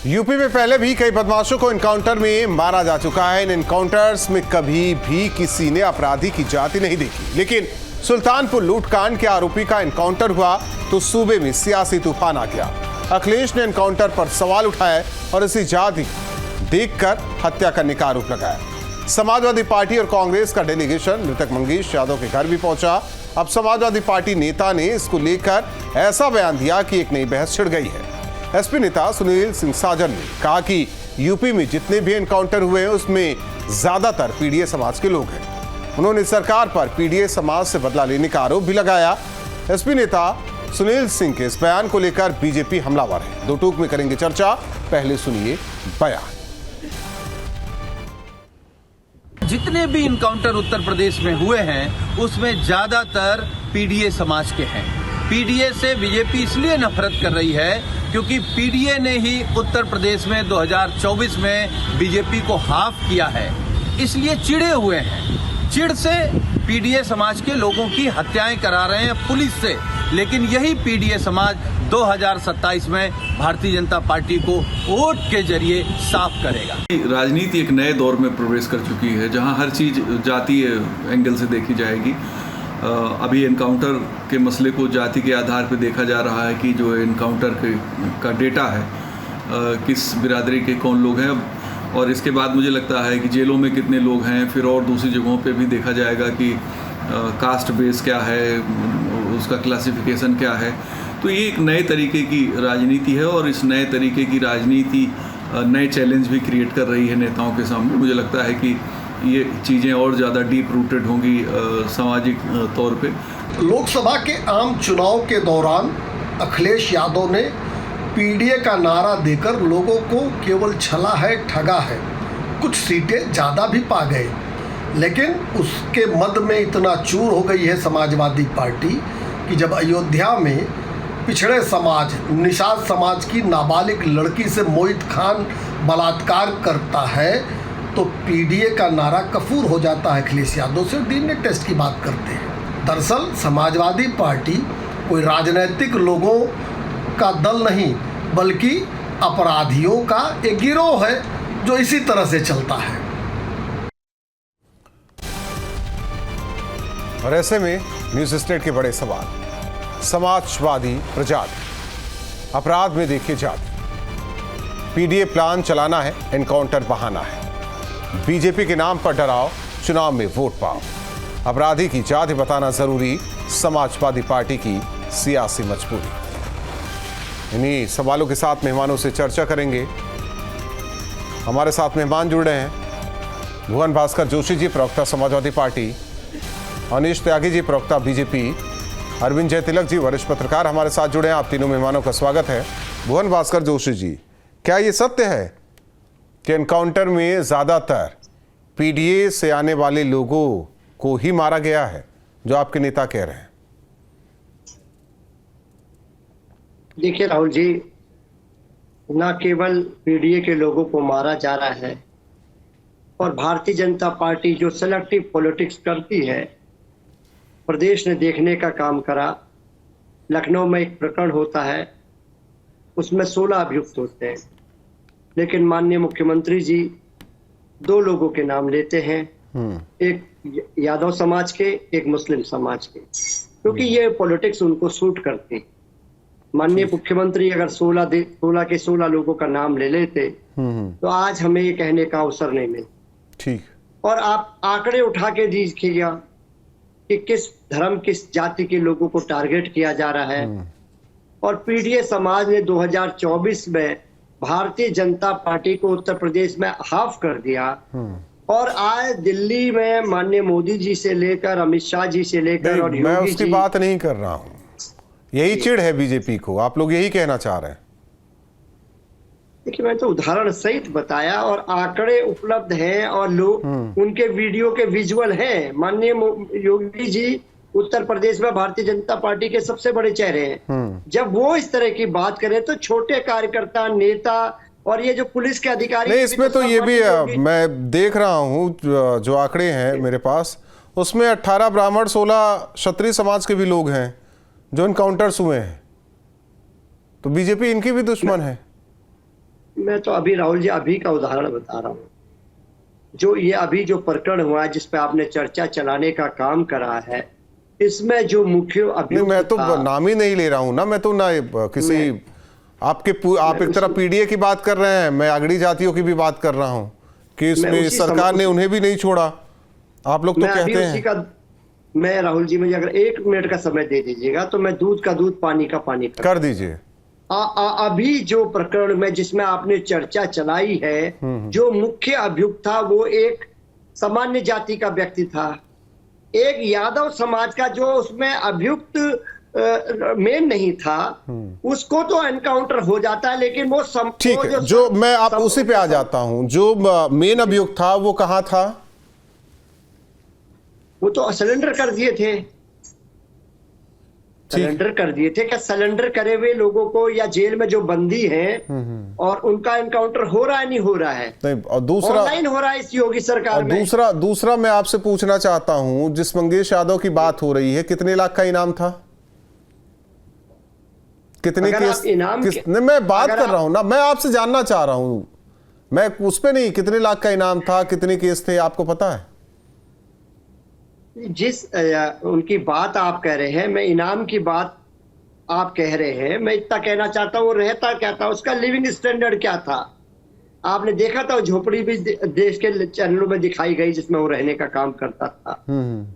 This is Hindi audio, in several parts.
यूपी में पहले भी कई बदमाशों को एनकाउंटर में मारा जा चुका है। इन एनकाउंटर्स में कभी भी किसी ने अपराधी की जाति नहीं देखी, लेकिन सुल्तानपुर लूटकांड के आरोपी का एनकाउंटर हुआ तो सूबे में सियासी तूफान आ गया। अखिलेश ने एनकाउंटर पर सवाल उठाए और इसी जाति देखकर हत्या करने का आरोप लगाया। समाजवादी पार्टी और कांग्रेस का डेलीगेशन मृतक मंगेश यादव के घर भी पहुंचा। अब समाजवादी पार्टी नेता ने इसको लेकर ऐसा बयान दिया कि एक नई बहस छिड़ गई है। एसपी नेता सुनील सिंह साजन ने कहा कि यूपी में जितने भी एनकाउंटर हुए हैं उसमें ज्यादातर पीडीए समाज के लोग हैं। उन्होंने सरकार पर पीडीए समाज से बदला लेने का आरोप भी लगाया। एसपी नेता सुनील सिंह के इस बयान को लेकर बीजेपी हमलावर है। दो टूक में करेंगे चर्चा, पहले सुनिए बयान। जितने भी इनकाउंटर उत्तर प्रदेश में हुए हैं उसमें ज्यादातर पीडीए समाज के हैं। पीडीए से बीजेपी इसलिए नफरत कर रही है क्योंकि पीडीए ने ही उत्तर प्रदेश में 2024 में बीजेपी को हाफ किया है, इसलिए चिढ़े हुए हैं। चिढ़ से पीडीए समाज के लोगों की हत्याएं करा रहे हैं पुलिस से, लेकिन यही पीडीए समाज 2027 में भारतीय जनता पार्टी को वोट के जरिए साफ करेगा। राजनीति एक नए दौर में प्रवेश कर चुकी है, जहां हर चीज जातीय एंगल से देखी जाएगी। अभी एनकाउंटर के मसले को जाति के आधार पर देखा जा रहा है कि जो एनकाउंटर का डेटा है किस बिरादरी के कौन लोग हैं, और इसके बाद मुझे लगता है कि जेलों में कितने लोग हैं, फिर और दूसरी जगहों पे भी देखा जाएगा कि कास्ट बेस क्या है, उसका क्लासिफिकेशन क्या है। तो ये एक नए तरीके की राजनीति है और इस नए तरीके की राजनीति नए चैलेंज भी क्रिएट कर रही है नेताओं के सामने। मुझे लगता है कि ये चीज़ें और ज़्यादा डीप रूटेड होंगी सामाजिक तौर पे। लोकसभा के आम चुनाव के दौरान अखिलेश यादव ने पीडीए का नारा देकर लोगों को केवल छला है, ठगा है। कुछ सीटें ज़्यादा भी पा गए, लेकिन उसके मद में इतना चूर हो गई है समाजवादी पार्टी कि जब अयोध्या में पिछड़े समाज, निषाद समाज की नाबालिग लड़की से मोहित खान बलात्कार करता है तो पीडीए का नारा कफूर हो जाता है अखिलेश यादव से। डीएनए टेस्ट की बात करते हैं। दरअसल समाजवादी पार्टी कोई राजनीतिक लोगों का दल नहीं, बल्कि अपराधियों का एक गिरोह है जो इसी तरह से चलता है। और ऐसे में न्यूज स्टेट के बड़े सवाल, समाजवादी प्रजाति, अपराध में देखिए जाति, पीडीए प्लान चलाना है, एनकाउंटर बहाना है, बीजेपी के नाम पर डराओ, चुनाव में वोट पाओ, अपराधी की जाति बताना जरूरी, समाजवादी पार्टी की सियासी मजबूरी। इन्हीं सवालों के साथ मेहमानों से चर्चा करेंगे। हमारे साथ मेहमान जुड़ रहे हैं भुवन भास्कर जोशी जी, प्रवक्ता समाजवादी पार्टी, अनीश त्यागी जी, प्रवक्ता बीजेपी, अरविंद जयतिलक जी, वरिष्ठ पत्रकार हमारे साथ जुड़े हैं। आप तीनों मेहमानों का स्वागत है। भुवन भास्कर जोशी जी, क्या ये सत्य है कि एनकाउंटर में ज्यादातर पीडीए से आने वाले लोगों को ही मारा गया है, जो आपके नेता कह रहे हैं? देखिए राहुल जी, न केवल पीडीए के लोगों को मारा जा रहा है, और भारतीय जनता पार्टी जो सेलेक्टिव पॉलिटिक्स करती है, प्रदेश ने देखने का काम करा। लखनऊ में एक प्रकरण होता है, उसमें 16 अभियुक्त होते हैं, लेकिन माननीय मुख्यमंत्री जी 2 लोगों के नाम लेते हैं, एक यादव समाज के, एक मुस्लिम समाज के, क्योंकि ये पॉलिटिक्स उनको सूट करती। माननीय मुख्यमंत्री अगर 16 के 16 लोगों का नाम ले लेते तो आज हमें ये कहने का अवसर नहीं मिलता। ठीक। और आप आंकड़े उठा के दीजिएगा कि किस धर्म, किस जाति के लोगों को टारगेट किया जा रहा है। और पीडीए समाज ने 2024 में भारतीय जनता पार्टी को उत्तर प्रदेश में हाफ कर दिया, और आज दिल्ली में माननीय मोदी जी से लेकर अमित शाह जी से लेकर और मैं उसकी बात नहीं कर रहा हूं, यही चिढ़ है बीजेपी को, आप लोग यही कहना चाह रहे हैं? देखिए, मैं तो उदाहरण सहित बताया और आंकड़े उपलब्ध हैं और लोग उनके वीडियो के विजुअल हैं। माननीय योगी जी उत्तर प्रदेश में भारतीय जनता पार्टी के सबसे बड़े चेहरे हैं। जब वो इस तरह की बात करें तो छोटे कार्यकर्ता, नेता और ये जो पुलिस के अधिकारी, नहीं, इसमें तो ये भी मैं देख रहा हूँ जो आंकड़े हैं मेरे पास, उसमें 18 ब्राह्मण, 16 क्षत्रिय समाज के भी लोग हैं जो एनकाउंटर्स हुए हैं। तो बीजेपी इनकी भी दुश्मन है। मैं तो अभी राहुल जी अभी का उदाहरण बता रहा हूँ। जो ये अभी जो प्रकरण हुआ है जिस पे आपने चर्चा चलाने का काम करा है, इसमें जो मुख्य नहीं, अभियुक्त मैं तो था, नाम ही नहीं ले रहा हूं ना, मैं तो ना किसी आप एक तरह पीडीए की बात कर रहे हैं, मैं अगड़ी जातियों की भी बात कर रहा हूं कि इसमें सरकार ने उन्हें भी नहीं छोड़ा, आप लोग तो कहते हैं। मैं राहुल जी, मुझे अगर 1 मिनट का समय दे दीजिएगा तो मैं दूध का दूध पानी का पानी कर दीजिए। अभी जो प्रकरण में जिसमें आपने चर्चा चलाई है, जो मुख्य अभियुक्त था वो एक सामान्य जाति का व्यक्ति था, एक यादव समाज का जो उसमें अभियुक्त मेन नहीं था, उसको तो एनकाउंटर हो जाता है, लेकिन वो ठीक है, जो मैं आप उसी पे आ जाता हूं, जो मेन अभियुक्त था वो कहाँ था? वो तो सरेंडर कर दिए थे, सरेंडर कर दिए थे। क्या सरेंडर करे हुए लोगों को या जेल में जो बंदी हैं और उनका एनकाउंटर हो रहा है, नहीं हो रहा है? नहीं, और दूसरा ऑनलाइन हो रहा है इस योगी सरकार में। दूसरा मैं आपसे पूछना चाहता हूं, जिस मंगेश यादव की बात हो रही है, कितने लाख का इनाम था? कितने केस? मैं बात कर रहा हूं ना, मैं आपसे जानना चाह रहा हूं, मैं उस पे नहीं, कितने लाख का इनाम था, कितने केस थे, आपको पता है? जिस उनकी बात आप कह रहे हैं, मैं इनाम की बात आप कह रहे हैं, मैं इतना कहना चाहता हूँ वो रहता क्या था, उसका लिविंग स्टैंडर्ड क्या था? आपने देखा था, झोपड़ी भी देश के चैनलों में दिखाई गई जिसमें वो रहने का काम करता था।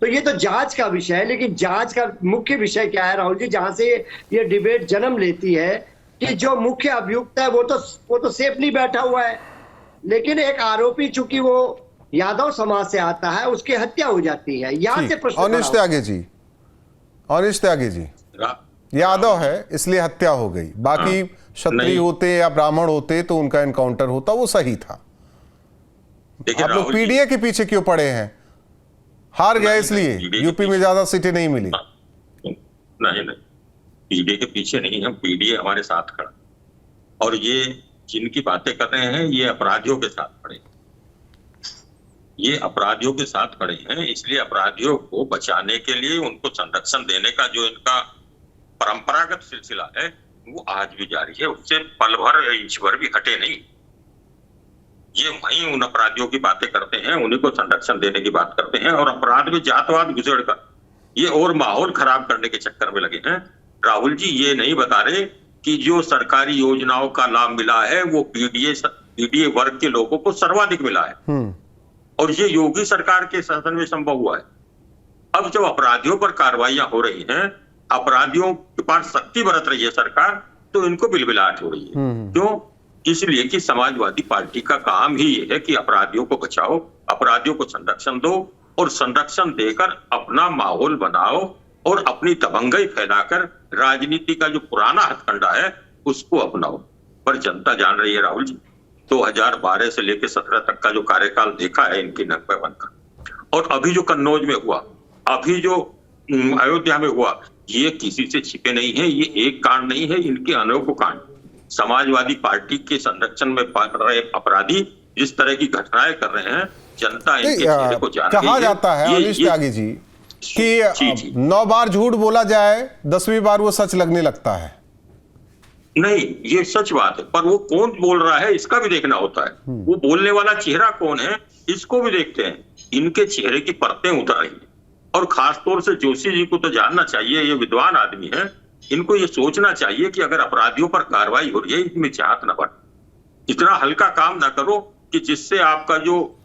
तो ये तो जांच का विषय है, लेकिन जांच का मुख्य विषय क्या है राहुल जी, जहां से ये डिबेट जन्म लेती है कि जो मुख्य अभियुक्त है वो तो सेफली बैठा हुआ है, लेकिन एक आरोपी चूंकि वो यादव समाज से आता है, उसकी हत्या हो जाती है। यहाँ से प्रश्न अनिश त्यागी जी यादव है इसलिए हत्या हो गई, बाकी क्षत्रिय होते या ब्राह्मण होते तो उनका एनकाउंटर होता, वो सही था। आप लोग पीडीए के पीछे क्यों पड़े हैं? हार गए इसलिए, यूपी में ज्यादा सीटें नहीं मिली। नहीं, पीडीए के पीछे नहीं, हम पीडीए हमारे साथ खड़ा, और ये जिनकी बातें कर रहे हैं ये अपराधियों के साथ खड़े, ये अपराधियों के साथ खड़े हैं। इसलिए अपराधियों को बचाने के लिए, उनको संरक्षण देने का जो इनका परंपरागत सिलसिला है वो आज भी जारी है, उससे पल भर इंच भर भी हटे नहीं। ये वहीं उन अपराधियों की बातें करते हैं, उन्हीं को संरक्षण देने की बात करते हैं, और अपराध में जातवाद घुसेड़कर ये और माहौल खराब करने के चक्कर में लगे हैं। राहुल जी ये नहीं बता रहे कि जो सरकारी योजनाओं का लाभ मिला है वो पीडीए वर्ग के लोगों को सर्वाधिक मिला है, और ये योगी सरकार के शासन में संभव हुआ है। अब जब अपराधियों पर कार्रवाइयां हो रही हैं, अपराधियों के पास शक्ति बरत रही है सरकार, तो इनको बिलबिलाहट हो रही है। क्यों? इसलिए कि समाजवादी पार्टी का काम ही ये है कि अपराधियों को बचाओ, अपराधियों को संरक्षण दो, और संरक्षण देकर अपना माहौल बनाओ, और अपनी दबंगई फैलाकर राजनीति का जो पुराना हथकंडा है उसको अपनाओ। पर जनता जान रही है राहुल जी, 2012 से लेकर 17 तक का जो कार्यकाल देखा है इनकी नकबेबंद का, और अभी जो कन्नौज में हुआ, अभी जो अयोध्या में हुआ, ये किसी से छिपे नहीं है, ये एक कांड नहीं है, इनके अनेकों कांड। समाजवादी पार्टी के संरक्षण में पड़ रहे अपराधी जिस तरह की घटनाएं कर रहे हैं, जनता इनके चेहरे को जान रही है। कहा जाता है अनिश त्यागी जी कि 9 बार झूठ बोला जाए, 10वीं बार वो सच लगने लगता है। नहीं, ये सच बात है, पर वो कौन बोल रहा है इसका भी देखना होता है। वो बोलने वाला चेहरा कौन है इसको भी देखते हैं। इनके चेहरे की परतें उतर रही है, और खासतौर से जोशी जी को तो जानना चाहिए, ये विद्वान आदमी है, इनको ये सोचना चाहिए कि अगर अपराधियों पर कार्रवाई हो रही है, इसमें चाहत न बढ़, इतना हल्का काम ना करो कि जिससे आपका जो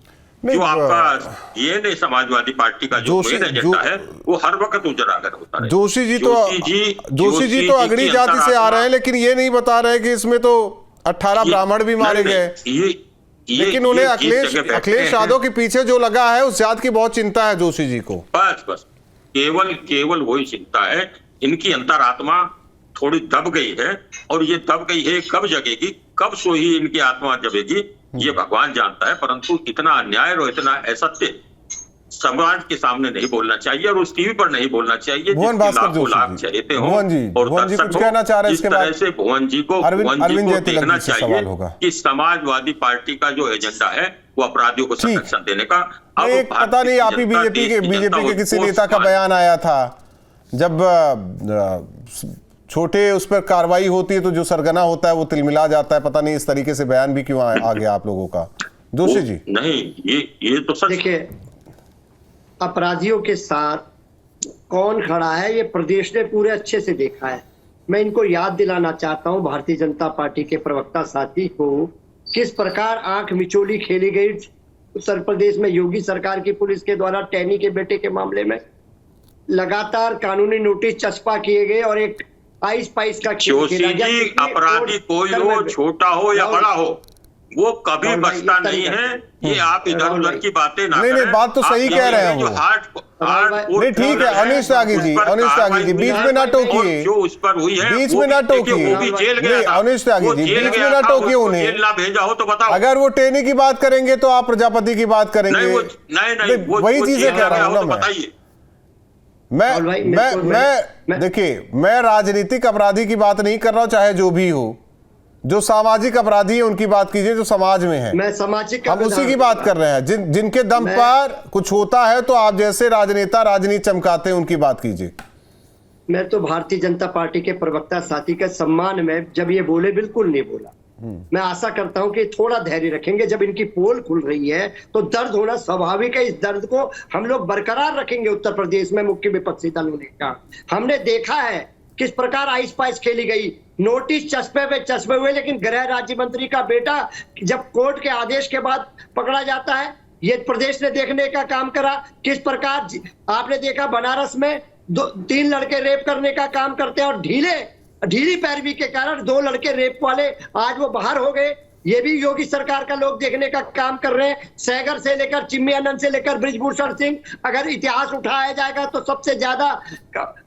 आपका ये नहीं, समाजवादी पार्टी का जो मेन एजेंडा है वो हर वक्त उजागर होता है। जोशी जी तो अगड़ी जाति से आ रहे हैं, लेकिन ये नहीं बता रहे कि इसमें तो 18 ब्राह्मण भी मारे गए, लेकिन उन्हें अखिलेश यादव के पीछे जो लगा है उस जात की बहुत चिंता है जोशी जी को। बस केवल वही चिंता है। इनकी अंतरात्मा थोड़ी दब गई है, और ये दब गई है, कब जगेगी, कब सोई इनकी आत्मा जगेगी, ये भगवान जानता है। परंतु इतना अन्याय और इतना असत्य समाज के सामने नहीं बोलना चाहिए, और उस टीवी पर नहीं बोलना चाहिए। भुवन भास्कर जोशी, भुवन जी कुछ कहना चाह रहे हैं इसके बाद? से भुवन जी को देखना चाहिए कि समाजवादी पार्टी का जो एजेंडा है वो अपराधियों को संरक्षण देने का। अब पता नहीं, आप ही बीजेपी के किसी नेता का बयान आया था, जब छोटे उस पर कार्रवाई होती है तो जो सरगना होता है वो तिलमिला जाता है। पता नहीं इस तरीके से बयान भी क्यों आ गया आप लोगों का। जोशी जी। नहीं, ये तो सच। देखिए, अपराधियों के साथ कौन खड़ा है ये प्रदेश ने पूरे अच्छे से देखा है। मैं इनको याद दिलाना चाहता हूं, भारतीय जनता पार्टी के प्रवक्ता साथी को, किस प्रकार आंख मिचोली खेली गई उत्तर प्रदेश में योगी सरकार की पुलिस के द्वारा टैनी के बेटे के मामले में। लगातार कानूनी नोटिस चस्पा किए गए और एक आइस पाइस का खेल खेला गया। अपराधी कोई हो, छोटा हो या बड़ा हो, वो कभी बचता नहीं है। ये आप इधर उधर की बातें ना नहीं, बात तो सही कह रहे हैं वो। नहीं, ठीक है अनिश त्यागी जी, बीच में ना टोकिए, जो उस पर हुई है बीच में ना टोकिए। अनिश त्यागी जी, बीच में ना टोकिए उन्हें। भेजा हो तो बताओ। अगर वो टेनी की बात करेंगे तो आप प्रजापति की बात करेंगे। नहीं, वही चीजें कह रहा हूँ ना मैं। देखिए, मैं राजनीतिक अपराधी की बात नहीं कर रहा हूं, चाहे जो भी हो। जो सामाजिक अपराधी है उनकी बात कीजिए, जो समाज में है। मैं सामाजिक, हम उसी की बात कर रहे हैं। जिनके दम पर कुछ होता है तो आप जैसे राजनेता राजनीति चमकाते हैं उनकी बात कीजिए। मैं तो भारतीय जनता पार्टी के प्रवक्ता साथी के सम्मान में जब ये बोले बिल्कुल नहीं बोला। मैं आशा करता हूं कि थोड़ा धैर्य रखेंगे। जब इनकी पोल खुल रही है तो दर्द होना स्वाभाविक है। इस दर्द को हम लोग बरकरार रखेंगे। उत्तर प्रदेश में मुख्य विपक्षी दलों ने कहा, हमने देखा है किस प्रकार आइस पाइस खेली गई, नोटिस चस्पे पे चस्पे हुए, लेकिन गृह राज्य मंत्री का बेटा जब कोर्ट के आदेश के बाद पकड़ा जाता है, ये प्रदेश ने देखने का काम करा। किस प्रकार आपने देखा बनारस में 3 लड़के रेप करने का काम करते हैं और ढीली पैरवी के कारण 2 लड़के रेप वाले आज वो बाहर हो गए। ये भी योगी सरकार का लोग देखने का काम कर रहे हैं। सैगर से लेकर चिम्मी आनंद से लेकर बृजभूषण सिंह, अगर इतिहास उठाया जाएगा तो सबसे ज्यादा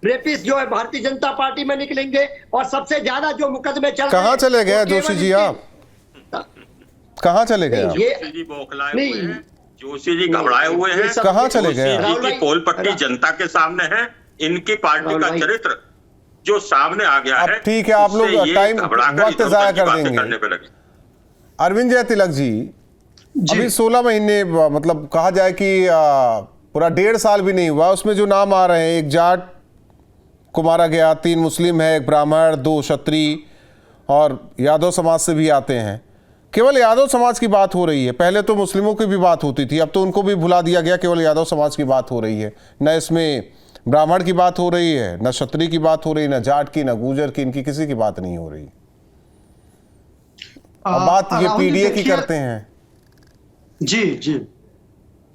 रेपिस्ट जो है भारतीय जनता पार्टी में निकलेंगे। और सबसे ज्यादा जो मुकदमे चल रहे हैं, कहाँ चले गए जोशी जी? आप कहाँ चले गए? जोशी जी घबराए हुए हैं। कहाँ चले गए? पोल पट्टी जनता के सामने है। इनकी पार्टी का चरित्र जो सामने आ गया है। ठीक है, आप लोग टाइम वक्त जाया कर देंगे। अरविंद जय तिलक जी, अभी 16 महीने, मतलब कहा जाए कि पूरा 1.5 साल भी नहीं हुआ, उसमें जो नाम आ रहे हैं, एक जाट को मारा गया, 3 मुस्लिम है, एक ब्राह्मण, 2 क्षत्रिय और यादव समाज से भी आते हैं। केवल यादव समाज की बात हो रही है। पहले तो मुस्लिमों की भी बात होती थी, अब तो उनको भी भुला दिया गया, केवल यादव समाज की बात हो रही है। न इसमें ब्राह्मण की बात हो रही है, न क्षत्रिय की बात हो रही है, न जाट की, न गुर्जर की, इनकी किसी की बात नहीं हो रही। अब बात ये पीडीए की करते हैं। जी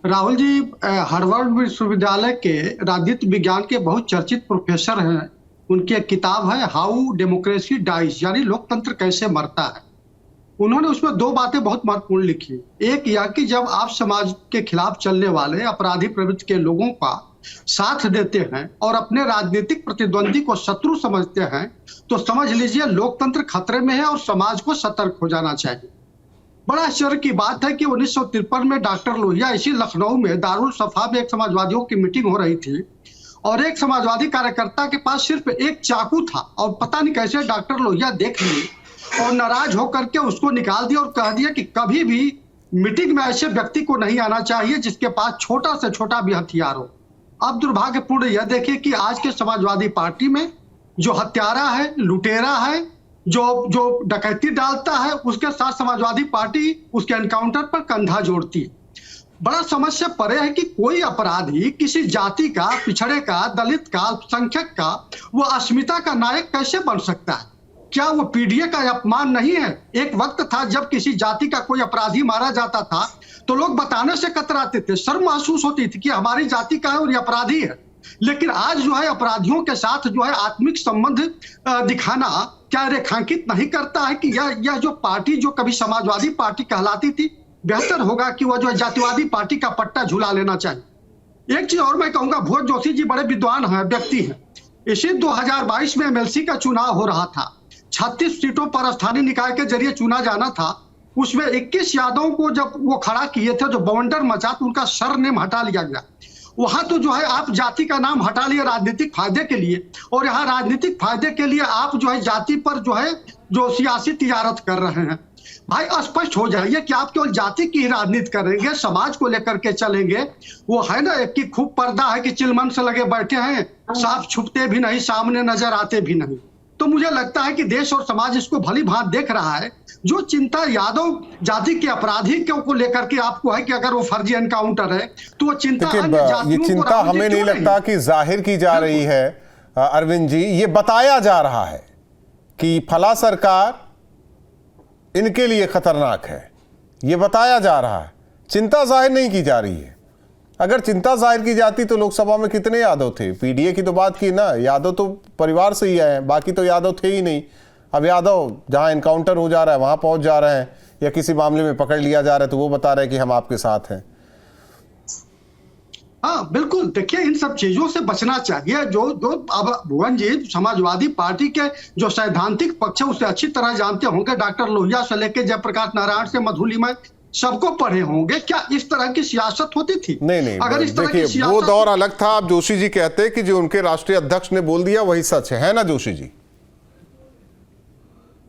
राहुल जी, हार्वर्ड विश्वविद्यालय के राजनीति विज्ञान के बहुत चर्चित प्रोफेसर हैं। उनकी एक किताब है हाउ डेमोक्रेसी डाइज, यानी लोकतंत्र कैसे मरता है। उन्होंने उसमें 2 बातें बहुत महत्वपूर्ण लिखी। एक यह कि जब आप समाज के खिलाफ चलने वाले अपराधी प्रवृत्ति के लोगों का साथ देते हैं और अपने राजनीतिक प्रतिद्वंदी को शत्रु समझते हैं तो समझ लीजिए लोकतंत्र खतरे में है और समाज को सतर्क हो जाना चाहिए। बड़ा आश्चर्य की बात है कि 1953 में डॉक्टर लोहिया इसी लखनऊ में दारुल सफा में एक समाजवादियों की मीटिंग हो रही थी और एक समाजवादी कार्यकर्ता के पास सिर्फ एक चाकू था और पता नहीं कैसे डॉक्टर लोहिया देख लिए और नाराज होकर के उसको निकाल दिया और कह दिया कि कभी भी मीटिंग में ऐसे व्यक्ति को नहीं आना चाहिए जिसके पास छोटा से छोटा भी हथियार हो। अब दुर्भाग्यपूर्ण यह देखिए कि आज के समाजवादी पार्टी में जो हत्यारा है, लुटेरा है, जो डकैती डालता है, उसके साथ समाजवादी पार्टी उसके एनकाउंटर पर कंधा जोड़ती है। बड़ा समस्या परे है कि कोई अपराधी किसी जाति का, पिछड़े का, दलित का, अल्पसंख्यक का, वो अस्मिता का नायक कैसे बन सकता है? क्या वो पीडीए का अपमान नहीं है? एक वक्त था जब किसी जाति का कोई अपराधी मारा जाता था तो लोग बताने से कतराते थे, शर्म महसूस होती थी कि हमारी जाति का है और ये अपराधी है। लेकिन आज जो है अपराधियों के साथ जो है आत्मिक संबंध दिखाना क्या रेखांकित नहीं करता है कि यह जो पार्टी जो कभी समाजवादी पार्टी कहलाती थी, बेहतर होगा कि वह जो है जातिवादी पार्टी का पट्टा झुला लेना चाहिए। एक चीज और मैं कहूंगा, भोज जोशी जी बड़े विद्वान हैं, व्यक्ति हैं। इसी 2022 में एमएलसी का चुनाव हो रहा था। 36 सीटों पर स्थानीय निकाय के जरिए चुना जाना था। उसमें 21 यादवों को जब वो खड़ा किए थे, जो बवंडर मचा, तो उनका सरनेम हटा लिया गया। वहां तो जो है आप जाति का नाम हटा लिए राजनीतिक फायदे के लिए, और यहाँ राजनीतिक फायदे के लिए आप जो है जाति पर जो है जो सियासी तिजारत कर रहे हैं। भाई स्पष्ट हो जाइए कि आप केवल जाति की राजनीति करेंगे, समाज को लेकर के चलेंगे। वो है ना एक की खूब पर्दा है कि चिलमन से लगे बैठे हैं, साफ छुपते भी नहीं, सामने नजर आते भी नहीं। तो मुझे लगता है कि देश और समाज इसको भली भांति देख रहा है। जो चिंता यादव जाति के अपराधी को लेकर के आपको है कि अगर वो फर्जी एनकाउंटर है तो वो चिंता अन्य ये जातियों को चिंता राहुल जी हमें नहीं क्यों लगता कि जाहिर की जा रही है अरविंद जी, ये बताया जा रहा है कि फला सरकार इनके लिए खतरनाक है, ये बताया जा रहा है, चिंता जाहिर नहीं की जा रही है। अगर चिंता जाहिर की जाती तो लोकसभा में कितने यादव थे? पीडीए की तो बात की ना, यादव तो परिवार से ही आए हैं, बाकी तो यादव थे ही नहीं। अब यादव जहां एनकाउंटर हो जा रहा है वहां पहुंच जा रहे हैं, या किसी मामले में पकड़ लिया जा रहा है तो वो बता रहे हैं कि हम आपके साथ हैं। हाँ बिल्कुल, देखिए इन सब चीजों से बचना चाहिए। जो अब भुवन जी समाजवादी पार्टी के जो सैद्धांतिक पक्ष है उसे अच्छी तरह जानते होंगे। डॉक्टर लोहिया से लेकर जयप्रकाश नारायण से मधुलिमा सबको पढ़े होंगे। क्या इस तरह की सियासत होती थी? नहीं, अगर इस तरह की देखिए सियासत, वो दौर अलग था। अब जोशी जी कहते हैं कि जो उनके राष्ट्रीय अध्यक्ष ने बोल दिया वही सच है ना जोशी जी?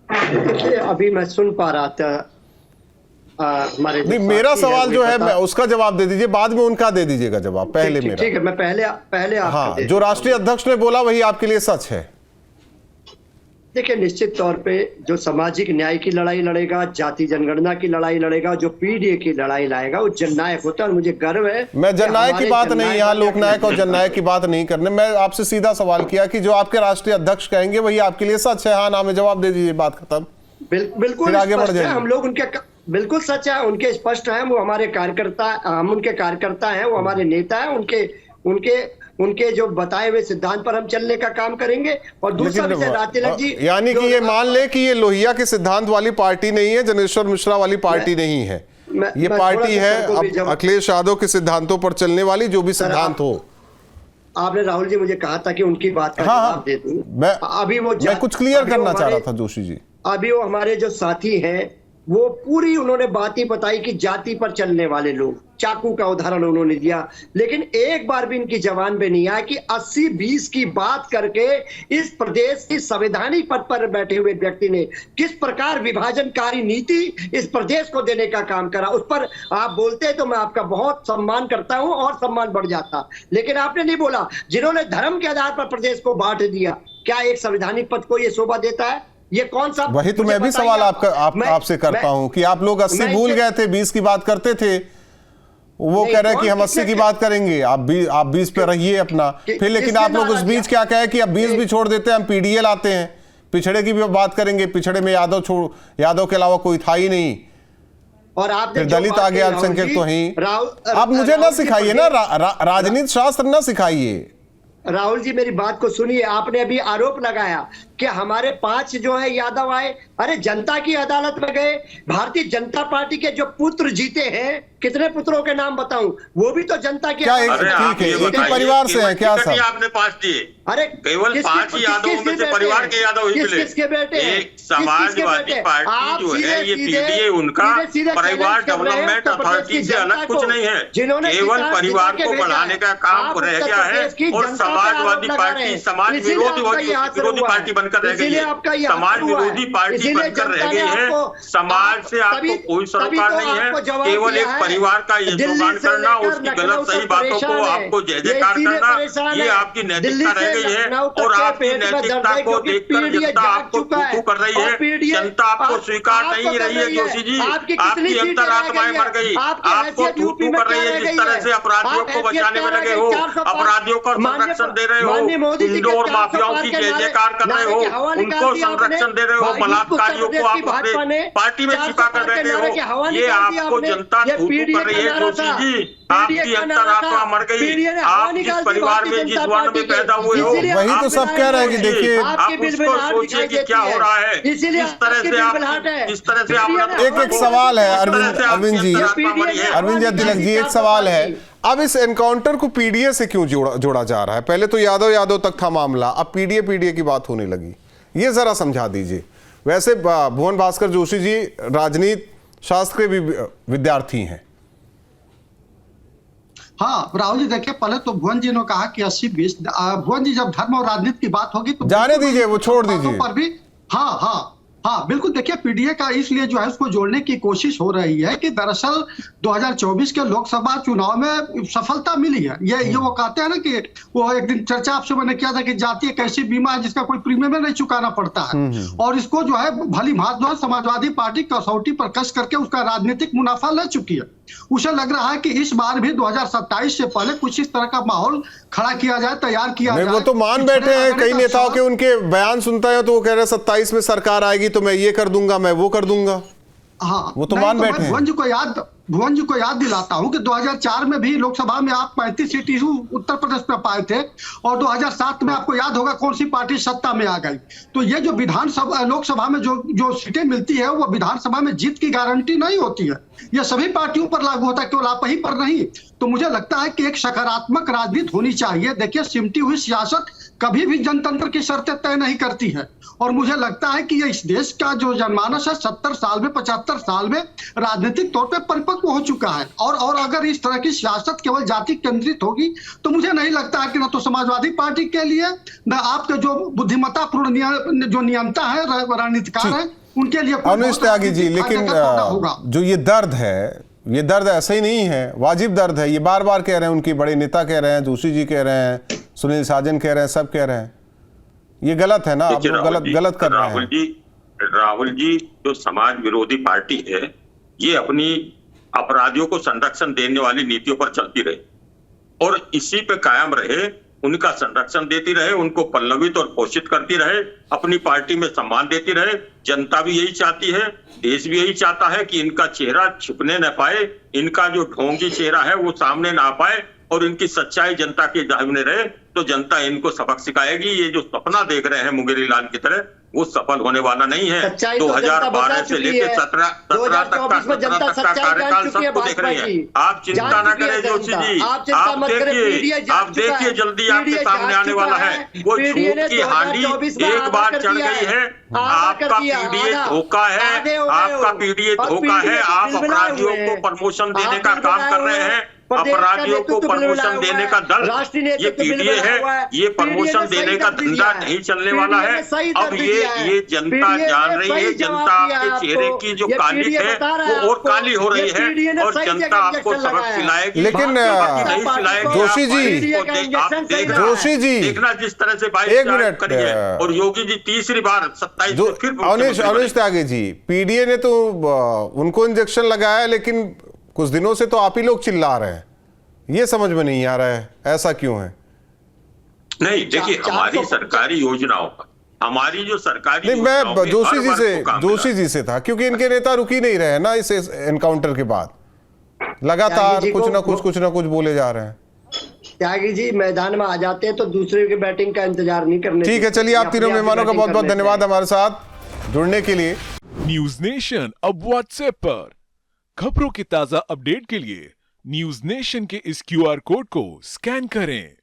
देखिए अभी मैं सुन पा रहा था हमारे नहीं, मेरा सवाल जो है मैं उसका जवाब दे दीजिए, बाद में उनका दे दीजिएगा जवाब। पहले मेरा, ठीक है, मैं पहले आप हाँ, जो राष्ट्रीय अध्यक्ष ने बोला वही आपके लिए सच है? देखिए निश्चित तौर पे जो सामाजिक न्याय की लड़ाई लड़ेगा, जाति जनगणना की लड़ाई लड़ेगा, जो पीडीए की लड़ाई लाएगा वो जननायक होता है। और मुझे गर्व है, मैं जननायक की बात नहीं, यहाँ लोकनायक और जननायक की बात नहीं करने, मैं आपसे सीधा सवाल किया कि जो आपके राष्ट्रीय अध्यक्ष कहेंगे वही आपके लिए सच है? हाँ ना में जवाब दे दीजिए, बात खत्म। बिल्कुल आगे बढ़ जाए। हम लोग उनके बिल्कुल सच है, उनके स्पष्ट है, वो हमारे कार्यकर्ता, हम उनके कार्यकर्ता हैं, वो हमारे नेता हैं। उनके जो बताए हुए सिद्धांत पर हम चलने का काम करेंगे। और दूसरा विषय राजतिलक जी, यानी कि ये मान ले कि ये लोहिया के सिद्धांत वाली पार्टी नहीं है, जनेश्वर मिश्रा वाली पार्टी नहीं है, ये पार्टी है अब अखिलेश यादव के सिद्धांतों पर चलने वाली, जो भी सिद्धांत हो। आपने राहुल जी मुझे कहा था कि उनकी बात का जवाब दे दूं। मैं कुछ क्लियर करना चाह रहा था जोशी जी। अभी वो हमारे जो साथी हैं वो पूरी उन्होंने बात ही बताई कि जाति पर चलने वाले लोग, चाकू का उदाहरण उन्होंने दिया, लेकिन एक बार भी इनकी जबान पे नहीं आया कि 80-20 की बात करके इस प्रदेश की संवैधानिक पद पर बैठे हुए व्यक्ति ने किस प्रकार विभाजनकारी नीति इस प्रदेश को देने का काम करा। उस पर आप बोलते तो मैं आपका बहुत सम्मान करता हूं और सम्मान बढ़ जाता, लेकिन आपने नहीं बोला। जिन्होंने धर्म के आधार पर प्रदेश को बांट दिया, क्या एक संवैधानिक पद को यह शोभा देता है? ये कौन सा? वही तो मैं भी सवाल आपसे करता हूं कि आप लोग 80 भूल गए थे, 20 की बात करते थे, वो कह रहे हैं कि हम 80 की बात करेंगे, आप 20 पे रहिए अपना, फिर लेकिन आप लोग उस बीच क्या कहे कि अब 20 भी छोड़ देते हैं, हम पीडीए लाते हैं, पिछड़े की भी बात करेंगे, पिछड़े में यादव के अलावा कोई था ही नहीं, और आप फिर दलित आगे, अल्पसंख्यक तो ही। आप मुझे ना सिखाइए ना, राजनीति शास्त्र ना सिखाइए। राहुल जी मेरी बात को सुनिए। आपने अभी आरोप लगाया कि हमारे 5 जो है यादव आए, अरे जनता की अदालत में गए, भारतीय जनता पार्टी के जो पुत्र जीते हैं, कितने पुत्रों के नाम बताऊं, वो भी तो जनता के क्या ठीक है, एक ही परिवार से है क्या सर? आपने 5 दिए, अरे केवल 5 ही यादवों में से परिवार के यादव ही मिले। किसके बेटे? एक समाजवादी पार्टी जो है ये पीडीए उनका परिवार डेवलपमेंट अथॉरिटी से अलग कुछ नहीं है, केवल परिवार को बढ़ाने का काम रह गया है। और समाजवादी पार्टी समाज विरोधी पार्टी बनकर रह गई है, समाज विरोधी पार्टी बनकर रह गई है। समाज से आपको कोई सरोकार नहीं है, केवल एक परिवार का ये सम्मान करना, उसकी गलत सही बातों को आपको जय जयकार करना, ये आपकी नैतिकता रह गई है। और आपकी नैतिकता को देखकर जनता आपको तू कर रही है, जनता आपको स्वीकार नहीं रही है। जोशी जी, आपकी अंतरात्माएं मर गई, आपको तू कर रही है। जिस तरह से अपराधियों को बचाने में लगे हो, अपराधियों को संरक्षण दे रहे हो, इंडोर माफियाओं की जय जयकार कर रहे हो, उनको संरक्षण दे रहे हो, बलात्कारियों को आप अपने पार्टी में छिपा कर बैठे हो, ये आपको जनता तू कर रही है। जोशी जी, आपकी अंतरात्मा मर गई, आप जिस परिवार में, जिस वर्ण में पैदा हुए हो, वही तो सब कह रहे हैं कि देखिए आप उसको सोचिए कि क्या हो रहा है, जिस तरह से आप एक सवाल है अरविंद जी तिलक जी, एक सवाल है, अब इस एनकाउंटर को पीडीए से क्यों जोड़ा जा रहा है? पहले तो यादव तक था मामला, अब पीडीए की बात होने लगी, ये जरा समझा दीजिए। वैसे भुवन भास्कर जोशी जी राजनीति शास्त्र के भी विद्यार्थी हैं। हाँ राहुल जी, देखिए पहले तो भुवन जी ने कहा कि 80-20, भुवन जी जब धर्म और राजनीति की बात होगी तो जाने दीजिए, वो छोड़ दीजिए पर भी। हाँ, हाँ बिल्कुल, देखिए पीडीए का इसलिए जो है उसको जोड़ने की कोशिश हो रही है कि दरअसल 2024 के लोकसभा चुनाव में सफलता मिली है। ये वो कहते हैं ना कि वो एक दिन चर्चा आपसे मैंने किया था कि जातीय कैसी बीमा है जिसका कोई प्रीमियम नहीं चुकाना पड़ता है, और इसको जो है भली भांति जो है समाजवादी पार्टी कसौटी पर कस करके उसका राजनीतिक मुनाफा ले चुकी है। उसे लग रहा है कि इस बार भी 2027 से पहले कुछ इस तरह का माहौल खड़ा किया जाए, तैयार किया जाए। वो तो मान बैठे हैं, कई नेताओं के उनके बयान सुनता है तो वो कह रहे हैं 27 में सरकार आएगी तो मैं ये कर दूंगा, मैं वो कर दूंगा। हाँ, वो तो मान बैठे हैं। भुवन जी को याद दिलाता हूं कि 2004 में भी लोकसभा में आप 35 सीट उत्तर प्रदेश में पाए थे, और 2007 में आपको याद होगा कौन सी पार्टी सत्ता में आ गई। तो ये जो विधानसभा लोकसभा में जो सीटें मिलती है वो विधानसभा में जीत की गारंटी नहीं होती है। यह सभी पार्टियों पर लागू होता है, केवल आप ही पर नहीं। तो मुझे लगता है कि एक सकारात्मक राजनीति होनी चाहिए। देखिए, सिमटी हुई सियासत कभी भी जनतंत्र की शर्तें तय नहीं करती है, और मुझे लगता है कि ये इस देश का जो जनमानस है 70 साल में 75 साल में राजनीतिक तौर पे परिपक्व हो चुका है। और अगर इस तरह की सियासत केवल जाति केंद्रित होगी तो मुझे नहीं लगता है कि न तो समाजवादी पार्टी के लिए, न आपके जो बुद्धिमत्तापूर्ण जो नियंता है रणनीतिकार है उनके लिए अनुज त्यागी जी, लेकिन जो ये दर्द है, ये दर्द ऐसा ही नहीं है, वाजिब दर्द है। ये बार बार कह रहे हैं, उनके बड़े नेता कह रहे हैं, जोशी जी कह रहे हैं, सुनील साजन कह रहे हैं, सब कह रहे हैं। ये गलत है ना, आप गलत कर रहे हैं। राहुल जी जो समाज विरोधी पार्टी है, ये अपनी अपराधियों को संरक्षण देने वाली नीतियों पर चलती रहे और इसी पे कायम रहे, उनका संरक्षण देती रहे, उनको पल्लवित और पोषित करती रहे, अपनी पार्टी में सम्मान देती रहे। जनता भी यही चाहती है, देश भी यही चाहता है कि इनका चेहरा छिपने न पाए, इनका जो ढोंगी चेहरा है वो सामने ना आ पाए और इनकी सच्चाई जनता के सामने रहे, तो जनता इनको सबक सिखाएगी। ये जो सपना देख रहे हैं मुंगेरी लाल की तरह, वो सफल होने वाला नहीं है। 2012 से लेकर 17 तक का कार्यकाल सबको देख रही है। आप चिंता न करें जोशी जी, आप देखिए जल्दी आपके सामने आने वाला है। वो झूठ की हांडी एक बार चढ़ गई है। आपका पीडीए धोखा है, आपका पीडीए धोखा है। आप अपराधियों को प्रमोशन देने का काम कर रहे हैं, अपराधियों को प्रमोशन देने का दल ये पीडीए है। ये प्रमोशन देने का धंधा नहीं चलने वाला है। अब ये जनता जान रही है, जनता आपके चेहरे की जो काली है वो और काली हो रही है और जनता आपको सबक सिलाएगी। लेकिन जोशी जी देखना जिस तरह से 22 करिए और योगी जी तीसरी बार 27 में फिर अनुज त्यागी जी, पीडीए ने तो उनको इंजेक्शन लगाया, लेकिन कुछ दिनों से तो आप ही लोग चिल्ला रहे हैं। ये समझ में नहीं आ रहा है, ऐसा क्यों है? नहीं, देखिए हमारी सरकारी योजनाओं का, हमारी जो सरकारी नहीं, मैं जोशी जी से था, क्योंकि इनके नेता रुक ही नहीं रहे ना इस एनकाउंटर के बाद, लगातार कुछ ना कुछ बोले जा रहे हैं। त्यागी जी मैदान में आ जाते हैं तो दूसरे की बैटिंग का इंतजार नहीं करने। ठीक है, चलिए, आप तीनों मेहमानों का बहुत बहुत धन्यवाद हमारे साथ जुड़ने के लिए। न्यूज नेशन अब व्हाट्सएप पर खबरों की ताजा अपडेट के लिए न्यूज नेशन के इस QR कोड को स्कैन करें।